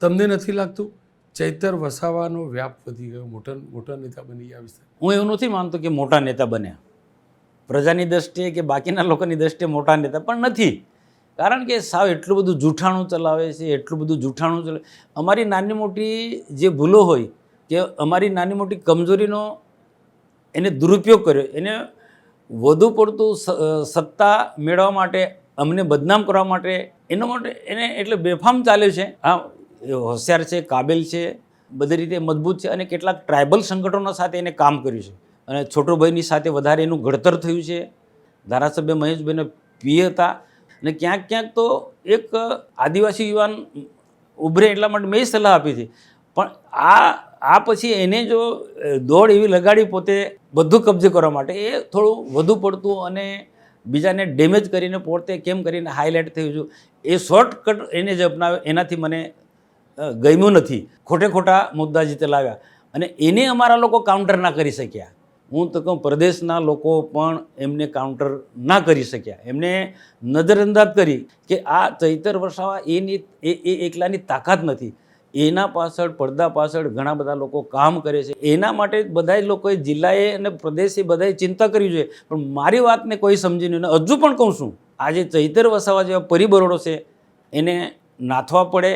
તમને નથી લાગતું ચૈતર વસાવાનો વ્યાપ વધી ગયો, મોટા નેતા બની ગયા વિસ્તાર? હું એવું નથી માનતો કે મોટા નેતા બન્યા, પ્રજાની દ્રષ્ટિએ કે બાકીના લોકોની દ્રષ્ટિએ મોટા નેતા પણ નથી. કારણ કે સાવ એટલું બધું જૂઠાણું ચલાવે છે, એટલું બધું જૂઠાણું ચલાવે. અમારી નાની મોટી જે ભૂલો હોય કે અમારી નાની મોટી કમજોરીનો એને દુરુપયોગ કર્યો, એને વધુ પડતું સત્તા મેળવવા માટે, અમને બદનામ કરવા માટે, એના માટે એને એટલે બેફામ ચાલ્યો છે. હા, એ હોશિયાર છે, કાબેલ છે, બધી રીતે મજબૂત છે અને કેટલાક ટ્રાઇબલ સંગઠનો સાથે એને કામ કર્યું છે અને છોટુભાઈની સાથે વધારે એનું ઘડતર થયું છે. ધારાસભ્ય મહેશભાઈના પીએ હતા અને ક્યાંક ક્યાંક તો એક આદિવાસી યુવાન ઉભરે એટલા માટે મેં સલાહ આપી હતી. પણ આ પછી એને જો દોડ એવી લગાડી પોતે બધું કબજે કરવા માટે, એ થોડું વધુ પડતું અને બીજાને ડેમેજ કરીને પોતે કેમ કરીને હાઇલાઇટ થયું છું, એ શોર્ટકટ એને જે અપનાવ્યો એનાથી મને ગમ્યું નથી. ખોટા મુદ્દા જીતે લાવ્યા અને એને અમારા લોકો કાઉન્ટર ના કરી શક્યા. હું તો કહું પ્રદેશના લોકો પણ એમને કાઉન્ટર ના કરી શક્યા, એમને નજરઅંદાજ કરી કે આ ચૈતર વસાવા એ એકલાની તાકાત નથી. એના પાછળ પડદા પાછળ ઘણા બધા લોકો કામ કરે છે. એના માટે બધા લોકોએ જિલ્લાએ અને પ્રદેશે બધાએ ચિંતા કરવી જોઈએ. પણ મારી વાતને કોઈ સમજી નહીં. હજુ પણ કહું છું, આજે ચૈતર વસાવા જેવા પરિબળો છે એને નાથવા પડે